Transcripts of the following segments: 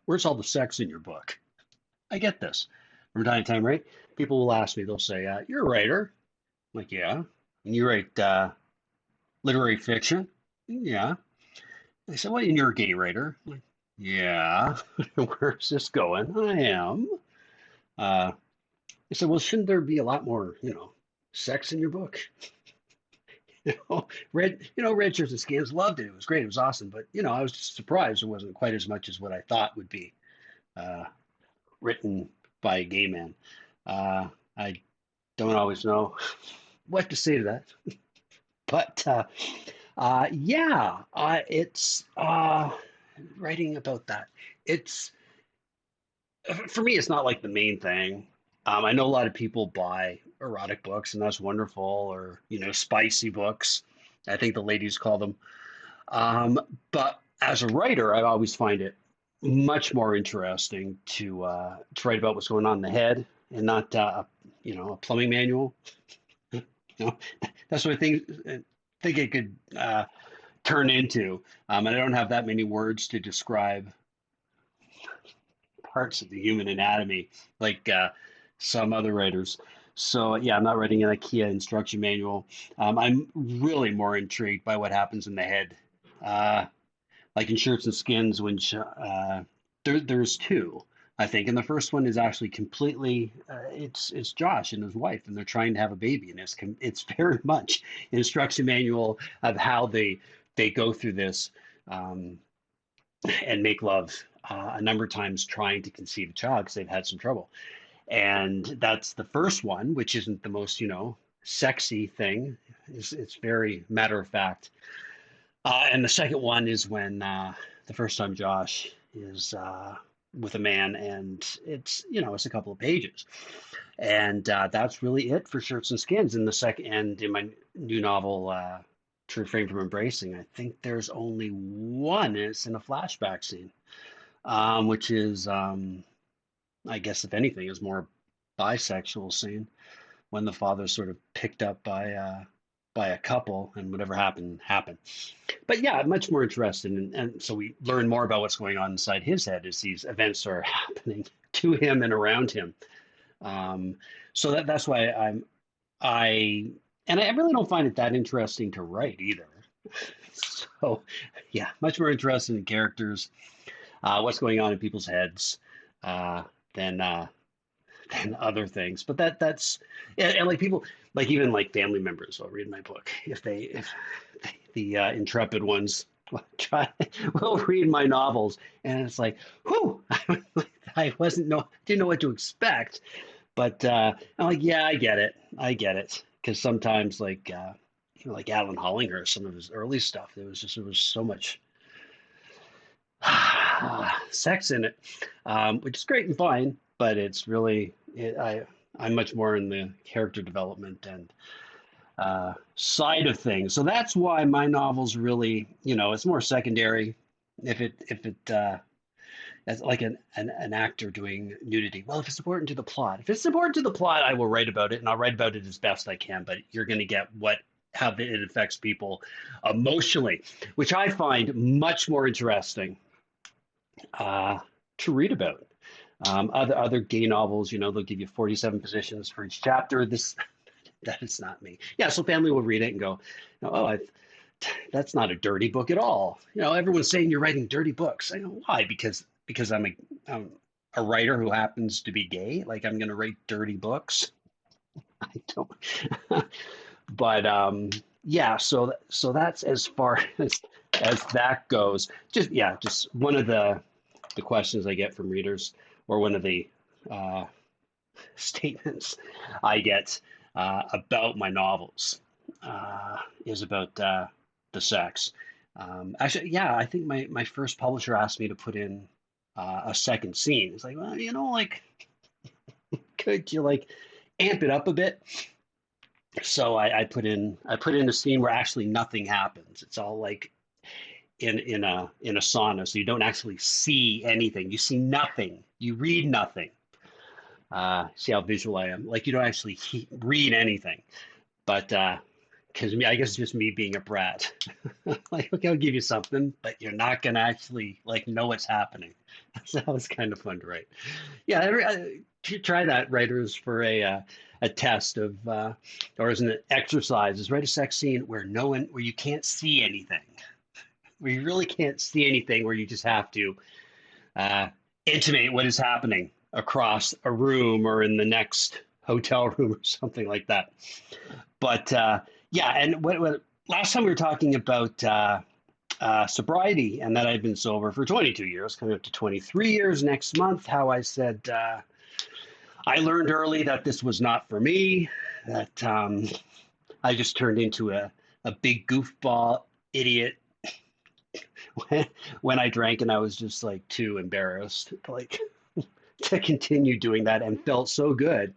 where's all the sex in your book? I get this from time to time, right? People will ask me, they'll say, you're a writer. I'm like, yeah. And you write literary fiction? Yeah. They said, well, and you're a gay writer. I'm like, yeah. Where's this going? I am. Uh, they said, well, shouldn't there be a lot more, sex in your book? Red shirts and skins loved it. It was great. It was awesome. But, I was just surprised it wasn't quite as much as what I thought would be uh, written by a gay man. I don't always know what to say to that. But yeah, it's writing about that. It's for me, it's not like the main thing. I know a lot of people buy erotic books, and that's wonderful, or spicy books. I think the ladies call them. But as a writer, I always find it much more interesting to write about what's going on in the head and not a plumbing manual. You know, that's what I think it could turn into. And I don't have that many words to describe parts of the human anatomy like some other writers. So yeah, I'm not writing an IKEA instruction manual. I'm really more intrigued by what happens in the head, uh, like in Shirts and Skins. There's two, I think, and the first one is actually completely. It's Josh and his wife, and they're trying to have a baby, and it's very much an instruction manual of how they go through this. Um, and make love a number of times trying to conceive a child because they've had some trouble. And that's the first one, which isn't the most, sexy thing. It's very matter of fact. And the second one is when the first time Josh is with a man, and it's a couple of pages, and that's really it for Shirts and Skins. In the second, and in my new novel, to refrain from embracing, I think there's only one, and it's in a flashback scene, which is, I guess, if anything, is more bisexual scene when the father's sort of picked up by a couple, and whatever happened happened. But yeah, I'm much more interested, and so we learn more about what's going on inside his head as these events are happening to him and around him. Um, so that's why I and I really don't find it that interesting to write either. So yeah, much more interested in characters, what's going on in people's heads, uh, than than other things. But that's and like people, like even like family members will read my book if the intrepid ones try will read my novels, and it's like, whew, I didn't know what to expect. But I'm like, yeah, I get it, because sometimes like Alan Hollinger, some of his early stuff, there was so much sex in it, which is great and fine, but it's really I'm much more in the character development and side of things. So that's why my novels really, it's more secondary. If it as like an actor doing nudity. Well, if it's important to the plot, if it's important to the plot, I will write about it, and I'll write about it as best I can. But you're going to get how it affects people emotionally, which I find much more interesting uh, to read about. Other gay novels, they'll give you 47 positions for each chapter. That is not me. Yeah, so family will read it and go, oh, that's not a dirty book at all. Everyone's saying you're writing dirty books. I know why, because I'm a writer who happens to be gay. Like I'm going to write dirty books. I don't. But yeah, so that's as far as that goes. Just one of the questions I get from readers, or one of the uh, statements I get about my novels, is about the sex. Actually, yeah, I think my first publisher asked me to put in a second scene. It's like, well, like, could you like amp it up a bit? So I put in a scene where actually nothing happens. It's all like in a sauna, so you don't actually see anything. You see nothing. You read nothing. See how visual I am. Like you don't actually read anything. But because I guess it's just me being a brat. Like, okay, I'll give you something, but you're not gonna actually like know what's happening. So that was kind of fun to write. Yeah, try that, writers, for a test of or as an exercise, is write a sex scene where where you can't see anything, where you really can't see anything, where you just have to uh, intimate what is happening across a room or in the next hotel room or something like that. But yeah, and last time we were talking about sobriety and that I've been sober for 22 years, coming up to 23 years next month. How I said I learned early that this was not for me, that I just turned into a big goofball idiot when, when I drank, and I was just like too embarrassed like to continue doing that, and felt so good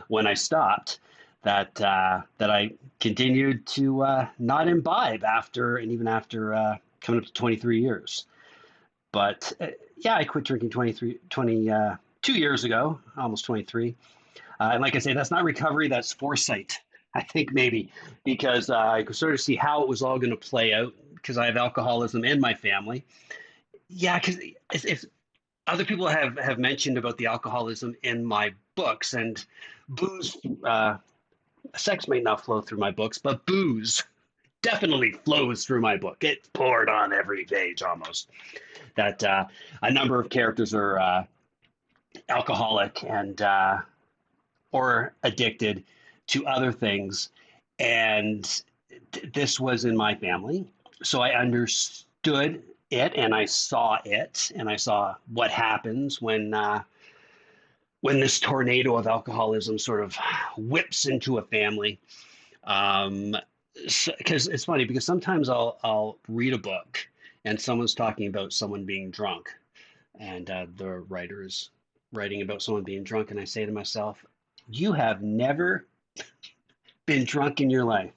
when I stopped that I continued to not imbibe after, and even after coming up to 23 years. But yeah, I quit drinking 2 years ago, almost 23. And like I say, that's not recovery, that's foresight, I think, maybe, because I could sort of see how it was all going to play out because I have alcoholism in my family. Yeah, because if other people have mentioned about the alcoholism in my books, and booze, sex may not flow through my books, but booze definitely flows through my book. It's poured on every page almost. That a number of characters are alcoholic and or addicted to other things, and this was in my family, so I understood it, and I saw it, and I saw what happens when this tornado of alcoholism sort of whips into a family. Um, because it's funny, because sometimes I'll read a book and someone's talking about someone being drunk, and the writer is writing about someone being drunk, and I say to myself, "You have never been drunk in your life.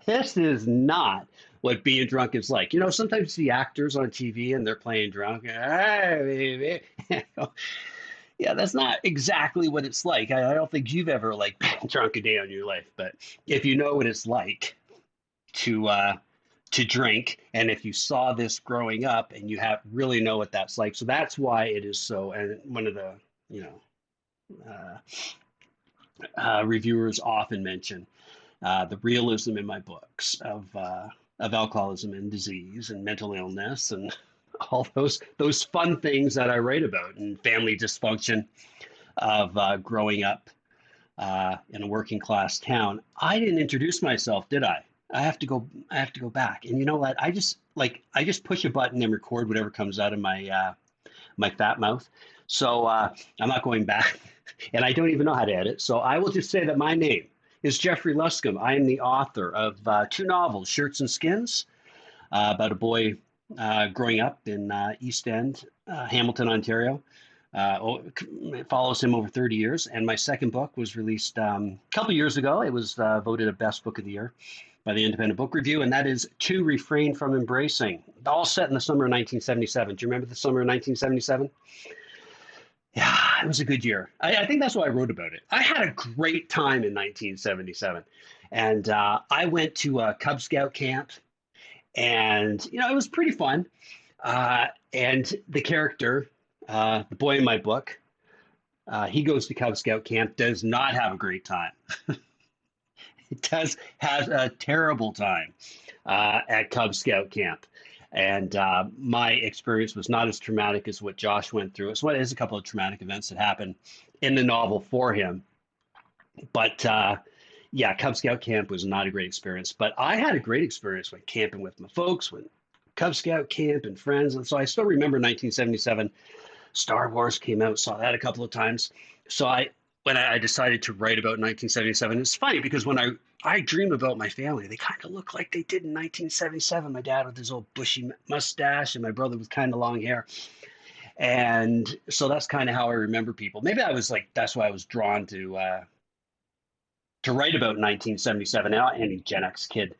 This is not what being drunk is like." You know, sometimes you see actors on TV and they're playing drunk. Hey, yeah, that's not exactly what it's like. I don't think you've ever like been drunk a day in your life, but if you know what it's like to drink, and if you saw this growing up, and you have really know what that's like, so that's why it is so. And one of the, you know, uh, reviewers often mention the realism in my books of alcoholism and disease and mental illness and all those fun things that I write about, and family dysfunction of growing up in a working class town. I didn't introduce myself, did I? I have to go. I have to go back. And you know what? I just push a button and record whatever comes out of my fat mouth. So I'm not going back, and I don't even know how to edit. So I will just say that my name is Jeffrey Luscombe. I am the author of two novels, Shirts and Skins, about a boy growing up in East End, Hamilton, Ontario. It follows him over 30 years. And my second book was released a couple years ago. It was voted a best book of the year by the Independent Book Review, and that is To Refrain from Embracing, all set in the summer of 1977. Do you remember the summer of 1977? Yeah, it was a good year. I think that's why I wrote about it. I had a great time in 1977. And I went to a Cub Scout camp, and, you know, it was pretty fun. And the character, the boy in my book, he goes to Cub Scout camp, does not have a great time. It does has a terrible time at Cub Scout camp. And my experience was not as traumatic as what Josh went through. So it is a couple of traumatic events that happened in the novel for him. But yeah, Cub Scout camp was not a great experience. But I had a great experience when camping with my folks, when Cub Scout camp and friends. And so I still remember 1977. Star Wars came out, saw that a couple of times. So when I decided to write about 1977, it's funny because when I dream about my family, they kind of look like they did in 1977. My dad with his old bushy mustache, and my brother with kind of long hair. And so that's kind of how I remember people. Maybe I was like, that's why I was drawn to write about 1977. Now, any Gen X kid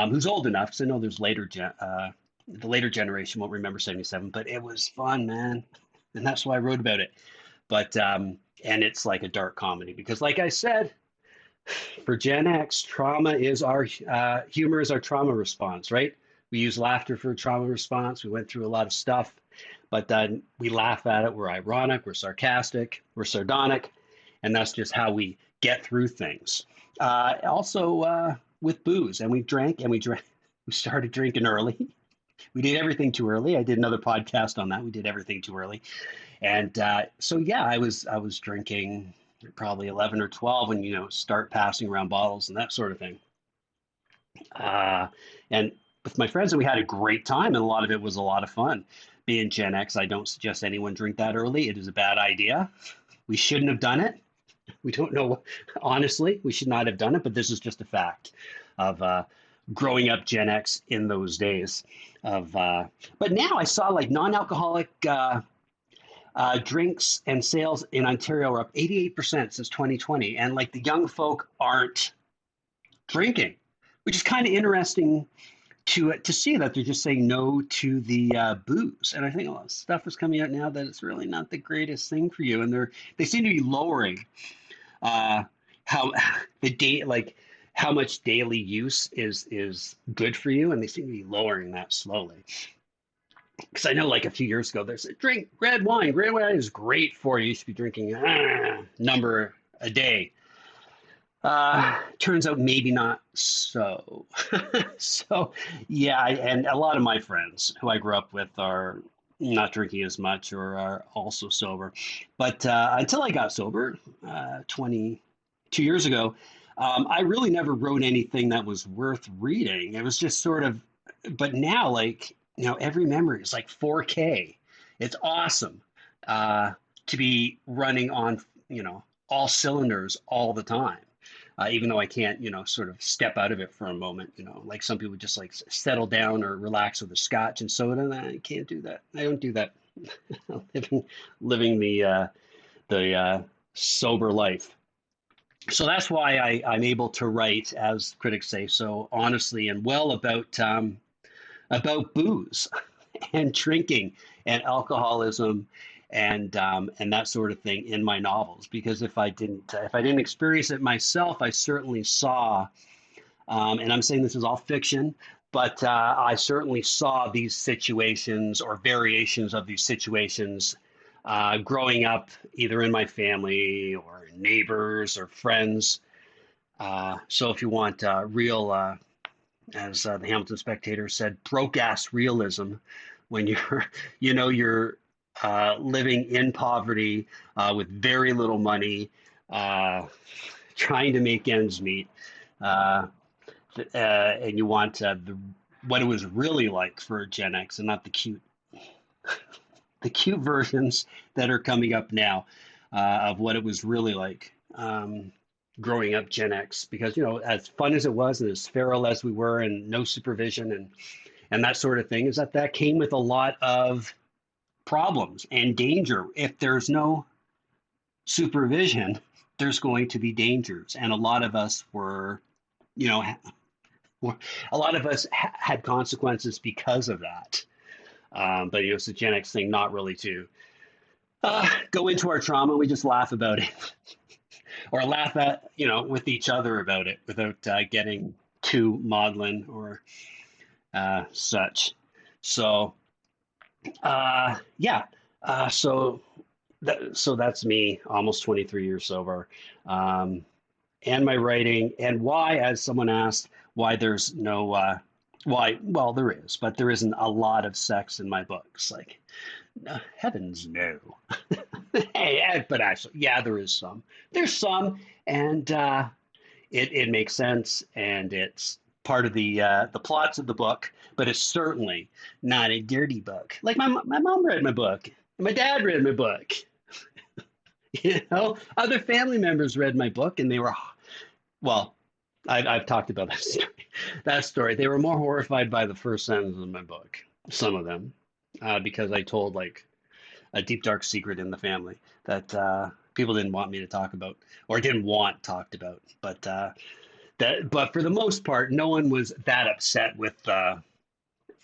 who's old enough, because I know there's the later generation won't remember 77, but it was fun, man. And that's why I wrote about it. But and it's like a dark comedy because, like I said, For Gen X, trauma is our humor is our trauma response, right? We use laughter for trauma response. We went through a lot of stuff, but we laugh at it. We're ironic, we're sarcastic, we're sardonic, and that's just how we get through things. Also, with booze, and we drank and we drank. We started drinking early. We did everything too early. I did another podcast on that. We did everything too early, and so yeah, I was drinking probably 11 or 12 when start passing around bottles and that sort of thing. Uh, and with my friends, and we had a great time, and a lot of it was a lot of fun. Being Gen X, I don't suggest anyone drink that early. It is a bad idea. We shouldn't have done it. We don't know, honestly, we should not have done it, but this is just a fact of growing up Gen X in those days. Of But now I saw like non-alcoholic drinks and sales in Ontario are up 88% since 2020, and like the young folk aren't drinking, which is kind of interesting to see that they're just saying no to the booze. And I think a lot of stuff is coming out now that it's really not the greatest thing for you, and they seem to be lowering uh, how the day like how much daily use is good for you, and they seem to be lowering that slowly. Because I know like a few years ago, there's a drink red wine. Red wine is great for you. You should be drinking number a day. Turns out maybe not so. So, yeah, and a lot of my friends who I grew up with are not drinking as much or are also sober. But until I got sober 22 years ago, I really never wrote anything that was worth reading. It was just sort of, but now, like, every memory is like 4K. It's awesome to be running on, all cylinders all the time, even though I can't, sort of step out of it for a moment, like some people just like settle down or relax with a scotch and soda. And I can't do that. I don't do that. living the sober life. So that's why I'm able to write, as critics say, so honestly and well about booze and drinking and alcoholism and that sort of thing in my novels, because if I didn't experience it myself, I certainly saw, and I'm saying this is all fiction, but I certainly saw these situations or variations of these situations growing up either in my family or neighbors or friends. So if you want real as the Hamilton Spectator said, broke ass realism when you're, you're living in poverty with very little money, uh, trying to make ends meet, uh, and you want what it was really like for Gen X, and not the cute versions that are coming up now of what it was really like. Growing up Gen X, because as fun as it was and as feral as we were and no supervision and that sort of thing, is that came with a lot of problems and danger. If there's no supervision, there's going to be dangers, and a lot of us were, you know a lot of us had consequences because of that. But it's a Gen X thing not really to go into our trauma. We just laugh about it or laugh at, with each other about it without getting too maudlin or such. So, yeah. So that's me, almost 23 years sober, and my writing, and why, as someone asked, why there's no, why, well, there is, but there isn't a lot of sex in my books. Like, heavens no. Hey, but actually, yeah, there is some. There's some, and it makes sense, and it's part of the plots of the book. But it's certainly not a dirty book. Like my mom read my book, and my dad read my book. Other family members read my book, and they were, well, I've talked about that story. That story. They were more horrified by the first sentence of my book. Some of them, because I told like a deep dark secret in the family that people didn't want me to talk about or didn't want talked about. But for the most part, no one was that upset with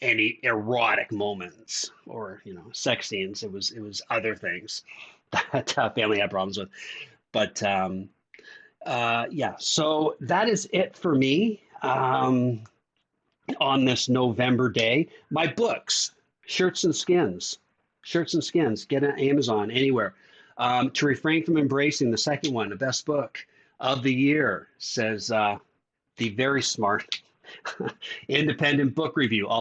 any erotic moments or sex scenes. It was other things that family had problems with. But Yeah, so that is it for me on this November day. My books, Shirts and Skins, Shirts and Skins, get on Amazon, anywhere. To Refrain from Embracing, the second one, the best book of the year, says the very smart independent book review.